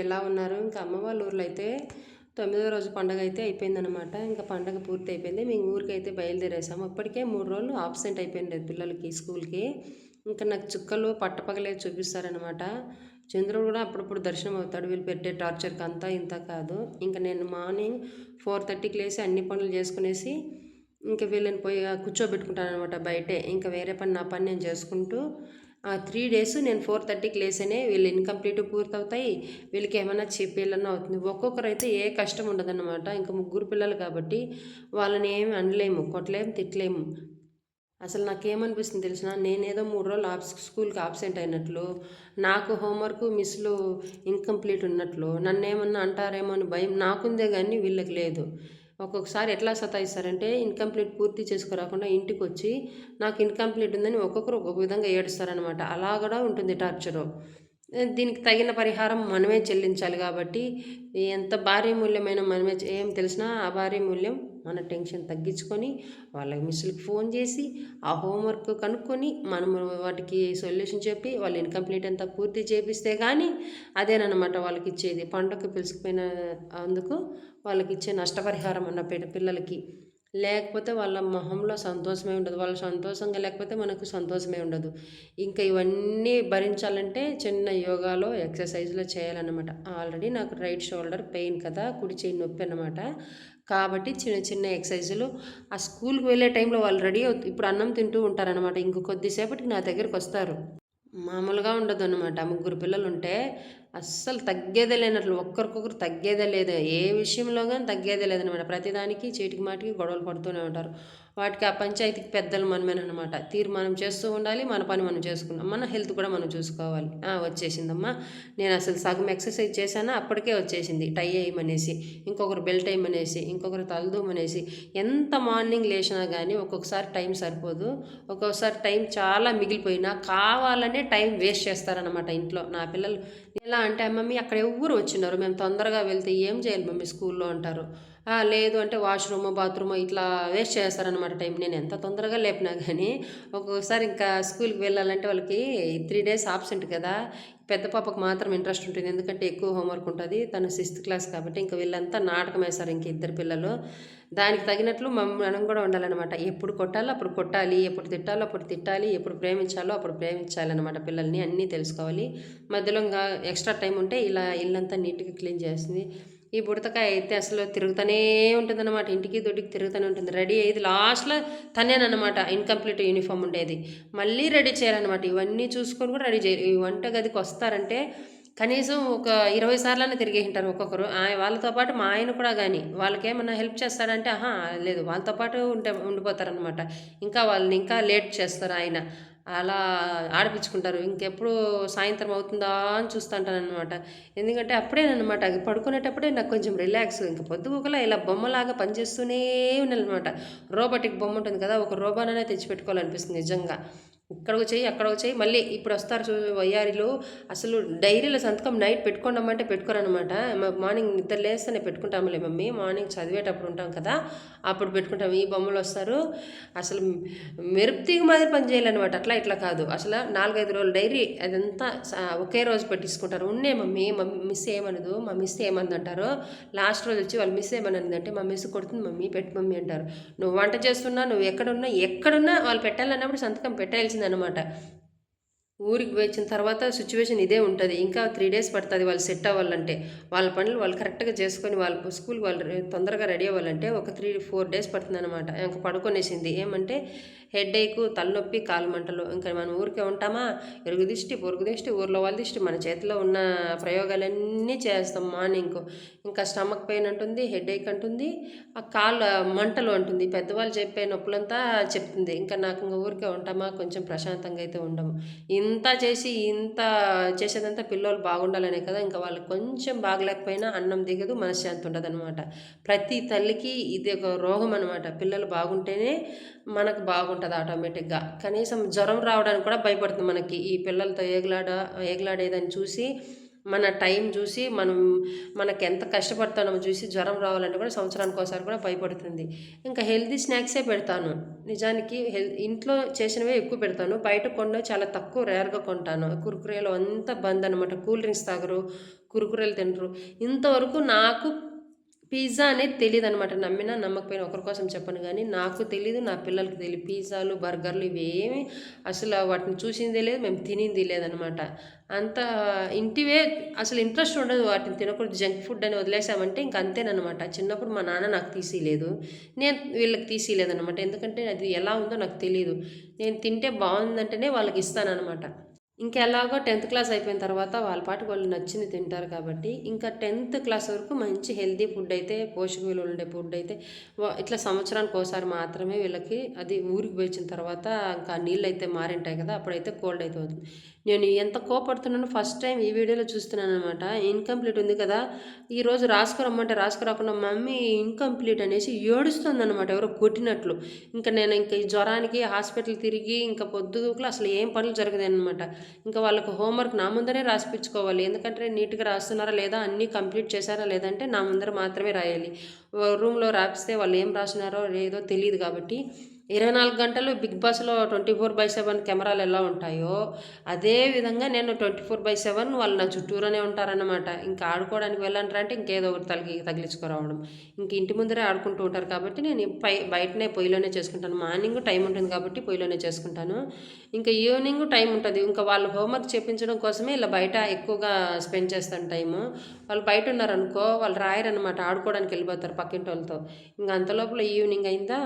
ఎలా ఉన్నారు? ఇంకా అమ్మ వాళ్ళ ఊర్లో అయితే 9వ రోజు పండగ అయితే అయిపోయిందనమాట. ఇంకా పండగ పూర్తి అయిపోయింది. మేము ఊరికైతే బయలుదేరేసాము. ఇప్పటికే 3 రోజులు ఆబ్సెంట్ అయిపోయింది పిల్లలకి స్కూల్‌కి. ఇంకా నాకు చుక్కలు పట్టపగలే చూపిస్తారనమాట. చంద్రుడు కూడా అప్పుడప్పుడు దర్శనం అవుతాడు. వీళ్ళు పెట్టే టార్చర్‌కి అంతా ఇంత కాదు. ఇంక నేను మార్నింగ్ 4:30కి లేసి అన్ని పనులు చేసుకునేసి ఇంక వీళ్ళని పోయి కూర్చోబెట్టుకుంటాననమాట బయటే. ఇంక వేరే పని నా పని నేను చేసుకుంటూ 3 డేస్ నేను 4:30కి లేస్తేనే వీళ్ళు ఇన్‌కంప్లీట్ పూర్తవుతాయి. వీళ్ళకేమన్నా చెప్పేయాలన్నా అవుతుంది. ఒక్కొక్కరైతే ఏ కష్టం ఉండదన్నమాట. ఇంక ముగ్గురు పిల్లలు కాబట్టి వాళ్ళని ఏమి అనలేము, కొట్టలేము, తిట్టలేము. అసలు నాకేమనిపిస్తుంది తెలిసినా నేనేదో 3 రోజులు స్కూల్‌కి ఆబ్సెంట్ అయినట్లు, నాకు హోంవర్క్ మిస్‌లు ఇన్‌కంప్లీట్ ఉన్నట్లు, నన్నేమన్నా అంటారేమో అని భయం నాకుందే గానీ వీళ్ళకి లేదు. ఒక్కొక్కసారి ఎట్లా సతాయిస్తారంటే ఇన్‌కంప్లీట్ పూర్తి చేసుకురాకుండా ఇంటికొచ్చి నాకు ఇన్‌కంప్లీట్ ఉందని ఒక్కొక్కరు ఒక్కొక్క విధంగా ఏడుస్తారనమాట. అలా గూడా ఉంటుంది టార్చరు. దీనికి తగిన పరిహారం మనమే చెల్లించాలి గాబట్టి ఎంత భారీ మూల్యమైన మనమే ఏం తెలిసినా ఆ భారీ మూల్యం మన టెన్షన్ తగ్గించుకొని వాళ్ళ మిస్సులకి ఫోన్ చేసి ఆ హోంవర్క్ కనుక్కొని మనము వాటికి సొల్యూషన్ చెప్పి వాళ్ళు ఇన్‌కంప్లీట్ అంతా పూర్తి చేపిస్తే కానీ అదేననమాట వాళ్ళకిచ్చేది. పండగకి పిలుచుకుపోయిన అందుకు వాళ్ళకిచ్చే నష్టపరిహారం అన్న పిల్లలకి. లేకపోతే వాళ్ళ మొహంలో సంతోషమే ఉండదు. వాళ్ళు సంతోషంగా లేకపోతే మనకు సంతోషమే ఉండదు. ఇంకా ఇవన్నీ భరించాలంటే చిన్న యోగాలో, ఎక్సర్సైజ్‌లో చేయాలన్నమాట. ఆల్రెడీ నాకు రైట్ షోల్డర్ పెయిన్ కదా! కుడి చెయ్యి నొప్పి అన్నమాట. కాబట్టి చిన్న చిన్న ఎక్సర్సైజులు ఆ స్కూల్‌కి వెళ్ళే టైంలో వాళ్ళు రెడీ ఇప్పుడు అన్నం తింటూ ఉంటారనమాట. ఇంక కొద్దిసేపటికి నా దగ్గరకొస్తారు. మామూలుగా ఉండదనమాట. ముగ్గురు పిల్లలుంటే అస్సలు తగ్గేదే లేనట్లు ఒక్కరికొకరు తగ్గేదే లేదు. ఏ విషయంలో గాని తగ్గేదే లేదనమాట. ప్రతిదానికి చీటికి మాటికి గొడవలు పడుతూనే ఉంటారు. వాటికి ఆ పంచాయతీకి పెద్దలు మనమేననమాట. తీర్మానం చేస్తూ ఉండాలి. మన పని మనం చేసుకున్నాం. మన హెల్త్ కూడా మనం చూసుకోవాలి. వచ్చేసిందమ్మా. నేనసలు సగం ఎక్సర్సైజ్ చేశానా అప్పటికే వచ్చేసింది. టై ఎయమనేసి, ఇంకొకరు బెల్ట్ ఎయమనేసి, ఇంకొకరు తలదూమనేసి. ఎంత మార్నింగ్ లేచినా గానీ ఒక్కొక్కసారి టైం సరిపోదు. ఒక్కొక్కసారి టైం చాలా మిగిలిపోయినా కావాలనే టైం వేస్ట్ చేస్తారనమాట ఇంట్లో. నా పిల్లలు ఎలా అంటే, "మమ్మీ అక్కడ ఎవ్వరు వచ్చిన్నారు. మేము తొందరగా వెళ్తే ఏం చేయాలి మమ్మీ స్కూల్‌లో" అంటారు. లేదు అంటే వాష్‌రూమో, బాత్రూమో ఇట్లా వేస్ట్ చేస్తారనమాట టైం. నేను ఎంత తొందరగా లేపినా గానీ ఒక్కొక్కసారి ఇంకా స్కూల్‌కి వెళ్ళాలంటే వాళ్ళకి 3 డేస్ ఆబ్సెంట్ కదా! పెద్ద పాపకు మాత్రం ఇంట్రెస్ట్ ఉంటుంది. ఎందుకంటే ఎక్కువ హోంవర్క్ ఉంటది. తను 6థ్ క్లాస్ కాబట్టి ఇంక వీళ్ళంతా నాటకమేశారు ఇంక ఇద్దరు పిల్లలు. దానికి తగినట్లు మనం కూడా ఉండాలనమాట. ఎప్పుడు కొట్టాలో అప్పుడు కొట్టాలి. ఎప్పుడు తిట్టాలో అప్పుడు తిట్టాలి. ఎప్పుడు ప్రేమించాలో అప్పుడు ప్రేమించాలనమాట పిల్లల్ని. అన్నీ తెలుసుకోవాలి. మధ్యలో ఇంగా ఎక్స్‌ట్రా టైం ఉంటే ఇలా ఇల్లంతా నీట్‌గా క్లీన్ చేస్తుంది. ఈ బుడతకాయ అయితే అసలు తిరుగుతూనే ఉంటుందన్నమాట. ఇంటికి, దొడ్డికి తిరుగుతూనే ఉంటుంది. రెడీ అయ్యేది లాస్ట్‌లో తనేనన్నమాట ఇన్‌కంప్లీట్ యూనిఫార్మ్ ఉండేది. మళ్ళీ రెడీ చేయాలన్నమాట. ఇవన్నీ చూసుకొని కూడా రెడీ ఈ వంట గదికొస్తారంటే కనీసం ఒక 20 సార్లన్నా తిరిగేసింటారు ఒక్కొక్కరు. వాళ్ళతో పాటు మా ఆయన కూడా గాని, వాళ్ళకేమన్నా హెల్ప్ చేస్తాడంటే, లేదు వాళ్ళతో పాటు ఉండిపోతారనమాట. ఇంకా వాళ్ళని ఇంకా లేట్ చేస్తారు ఆయన. అలా ఆడిపిచ్చుకుంటారు. ఇంకెప్పుడు సాయంత్రం అవుతుందా అని చూస్తుంటాననమాట. ఎందుకంటే అప్పుడేననమాట పడుకునేటప్పుడే నాకు కొంచెం రిలాక్స్. ఇంక పొద్దుగూకల ఇలా బొమ్మలాగా పనిచేస్తూనే ఉండాలనమాట. రోబోటిక్ బొమ్మ ఉంటుంది కదా! ఒక రోబోననే తెచ్చిపెట్టుకోవాలనిపిస్తుంది నిజంగా. ఇక్కడొక చెయ్యి, అక్కడొక చెయ్యి మళ్ళీ ఇప్పుడొస్తారు వయ్యారిలు అసలు డైరీలో సంతకం నైట్ పెట్టుకోండమ్మంటే పెట్టుకోరనమాట. మార్నింగ్ నిద్ర లేస్తేనే పెట్టుకుంటాములే మమ్మీ. మార్నింగ్ చదివేటప్పుడు ఉంటాం కదా! అప్పుడు పెట్టుకుంటాం. ఈ బొమ్మలొస్తారు. అసలు మెరుపు తీగ మాదిరి పని చేయాలనమాట. అట్లా ఇట్లా కాదు. అసలు 4, 5 రోజులు డైరీ అదంతా ఒకే రోజు పెట్టించుకుంటారు. ఉన్నే మమ్మీ మిస్ ఏమనదు. మా మిస్ ఏమందంటారు. లాస్ట్ రోజు వచ్చి వాళ్ళ మిస్ ఏమన్నదంటే, మా మిస్ కొడుతుంది మమ్మీ పెట్టు మమ్మీ అంటారు. నువ్వు వంట చేస్తున్నా, నువ్వు ఎక్కడున్నా వాళ్ళు పెట్టాలన్నప్పుడు సంతకం పెట్టాల్సిందనమాట. ఊరికి వచ్చిన తర్వాత సిచ్యువేషన్ ఇదే ఉంటది. ఇంకా 3 డేస్ పడతది వాళ్ళు సెట్ అవ్వాలంటే. వాళ్ళ పనులు వాళ్ళు కరెక్ట్‌గా చేసుకొని వాళ్ళు స్కూల్‌కి వాళ్ళు తొందరగా రెడీ అవ్వాలంటే ఒక 3, 4 డేస్ పడుతుందనమాట. ఇంక పడుకొనేసింది. ఏమంటే హెడేకు, తలనొప్పి, కాళ్ళు మంటలు. ఇంకా మనం ఊరికే ఉంటామా? ఇరుగు దిష్టి, పొరుగు దిష్టి, ఊర్లో వాళ్ళ దిష్టి, మన చేతిలో ఉన్న ప్రయోగాలన్నీ చేస్తాం మార్నింగ్‌కు. ఇంకా స్టమక్ పెయిన్ అంటుంది, హెడేక్ అంటుంది, ఆ కాళ్ళ మంటలు అంటుంది. పెద్దవాళ్ళు చెప్పే నొప్పులంతా చెప్తుంది. ఇంకా నాకు ఇంక ఊరికే ఉంటామా? కొంచెం ప్రశాంతంగా అయితే ఉండము. ఇంత చేసి ఇంత చేసేదంతా పిల్లోళ్ళు బాగుండాలనే కదా! ఇంకా వాళ్ళకి కొంచెం బాగలేకపోయినా అన్నం దిగదు, మనశ్శాంతి ఉండదనమాట. ప్రతి తల్లికి ఇది ఒక రోగం అనమాట. పిల్లలు బాగుంటేనే మనకు బాగుంటది ఆటోమేటిక్‌గా. కనీసం జ్వరం రావడానికి కూడా భయపడుతుంది మనకి. ఈ పిల్లలతో ఏగలాడేదని చూసి మన టైం చూసి మనకెంత కష్టపడతామో చూసి జ్వరం రావాలంటే కూడా సంవత్సరానికి ఒకసారి కూడా భయపడుతుంది. ఇంకా హెల్తీ స్నాక్సే పెడతాను. నిజానికి ఇంట్లో చేసినవే ఎక్కువ పెడతాను. బయట కొన్నవి చాలా తక్కువ రేర్‌గా కొంటాను. కుర్కురేలు అంతా బంద్ అనమాట. కూల్ డ్రింక్స్ తాగరు, కుర్కురేలు తినరు. ఇంతవరకు నాకు పిజ్జా అనేది తెలీదనమాట. నమ్మినా నమ్మకపోయినా ఒకరి కోసం చెప్పను గానీ, నాకు తెలీదు, నా పిల్లలకి తెలీదు. పిజ్జాలు, బర్గర్‌లు ఇవేమి అసల వాటిని చూసిందే లేదు, మేము తినింది లేదనమాట. అంతా ఇంటివే అసలు ఇంట్రెస్ట్ ఉండదు వాటిని తినకూడదు. జంక్ ఫుడ్ అని వదిలేసామంటే ఇంక అంతేననమాట. చిన్నప్పుడు మా నాన్న నాకు తీసియలేదు. నేను వీళ్ళకి తీసియలేదనమాట. ఎందుకంటే అది ఎలా ఉందో నాకు తెలీదు. నేను తింటే బావుందంటేనే వాళ్ళకిస్తాననమాట. ఇంకెలాగో 10థ్ క్లాస్ అయిపోయిన తర్వాత వాళ్ళ పాటికి వాళ్ళు నచ్చింది తింటారు కాబట్టి, ఇంకా 10థ్ క్లాస్ వరకు మంచి హెల్తీ ఫుడ్ అయితే, పోషక విలువలు ఉండే ఫుడ్ అయితే ఇట్లా సంవత్సరానికి ఒకసారి మాత్రమే వీళ్ళకి అది ఊరికి పోయిచ్చిన తర్వాత ఇంకా నీళ్ళైతే మారింటాయి కదా! అప్పుడైతే కోల్డ్ అయితే అవుతుంది. నేను ఎంత కోపడుతున్నానో ఫస్ట్ టైం ఈ వీడియోలో చూస్తున్నాననమాట. ఇన్‌కంప్లీట్ ఉంది కదా! ఈరోజు రాసుకురమ్మంటే రాసుకురాకుండా మమ్మీ ఇన్‌కంప్లీట్ అనేసి ఏడుస్తుందనమాట ఎవరో కొట్టినట్లు. ఇంక ఈ జ్వరానికి హాస్పిటల్ తిరిగి ఇంక పొద్దుగూకులు అసలు ఏం పనులు జరగదనమాట. ఇంకా వాళ్ళకి హోంవర్క్ నా ముందరే రాసిపించుకోవాలి. ఎందుకంటే నీట్‌గా రాస్తున్నారా లేదా, అన్నీ కంప్లీట్ చేశారా లేదంటే నా ముందర మాత్రమే రాయాలి. రూమ్‌లో రాపిస్తే వాళ్ళు ఏం రాసినారో లేదో తెలీదు కాబట్టి 24 గంటలు 'బిగ్ బాస్‌లో' 24/7 కెమెరాలు ఎలా ఉంటాయో, అదే విధంగా నేను 24/7 వాళ్ళు నా చుట్టూరానే ఉంటారనమాట. ఇంకా ఆడుకోవడానికి వెళ్ళండ్రా అంటే ఇంకేదో ఒకటి తగిలించుకురావడం. ఇంక ఇంటి ముందరే ఆడుకుంటూ ఉంటారు కాబట్టి నేను బయటనే పొయ్యిలోనే చేసుకుంటాను. మార్నింగ్ టైం ఉంటుంది కాబట్టి పొయ్యిలోనే చేసుకుంటాను. ఇంకా ఈవినింగ్ టైం ఉంటది. ఇంకా వాళ్ళు హోంవర్క్ చేపించడం కోసమే ఇలా బయట ఎక్కువగా స్పెండ్ చేస్తాను టైము. వాళ్ళు బయటున్నారనుకో, వాళ్ళు రాయరనమాట. ఆడుకోవడానికి వెళ్ళిపోతారు పక్కింటోళ్ళతో. ఇంక అంతలోపల ఈవినింగ్ అయిందా,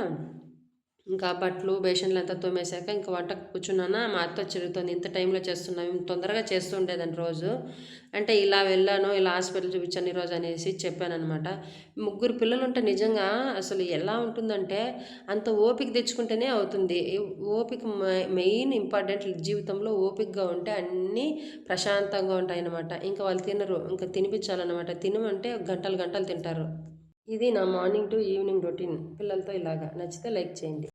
ఇంకా బట్టలు, బేషన్లంతా తోమేశాక ఇంక వంటకు కూర్చున్నానా, మా అత్తొచ్చి అడుగుతోంది, "ఇంత టైంలో చేస్తున్నావు?" తొందరగా చేస్తూ ఉండేదాన్ని రోజు. అంటే ఇలా వెళ్ళాను, ఇలా హాస్పిటల్ చూపించాను ఈరోజు అనేసి చెప్పాననమాట. ముగ్గురు పిల్లలుంటే నిజంగా అసలు ఎలా ఉంటుందంటే, అంత ఓపిక తెచ్చుకుంటేనే అవుతుంది. ఓపిక మెయిన్ ఇంపార్టెంట్ జీవితంలో. ఓపికగా ఉంటే అన్నీ ప్రశాంతంగా ఉంటాయనమాట. ఇంక వాళ్ళు తినరు. ఇంక తినిపించాలనమాట. తినమంటే గంటలు గంటలు తింటారు. ఇది నా మార్నింగ్ టు ఈవినింగ్ రొటీన్. పిల్లలతో ఇలాగా. నచ్చితే లైక్ చేయండి.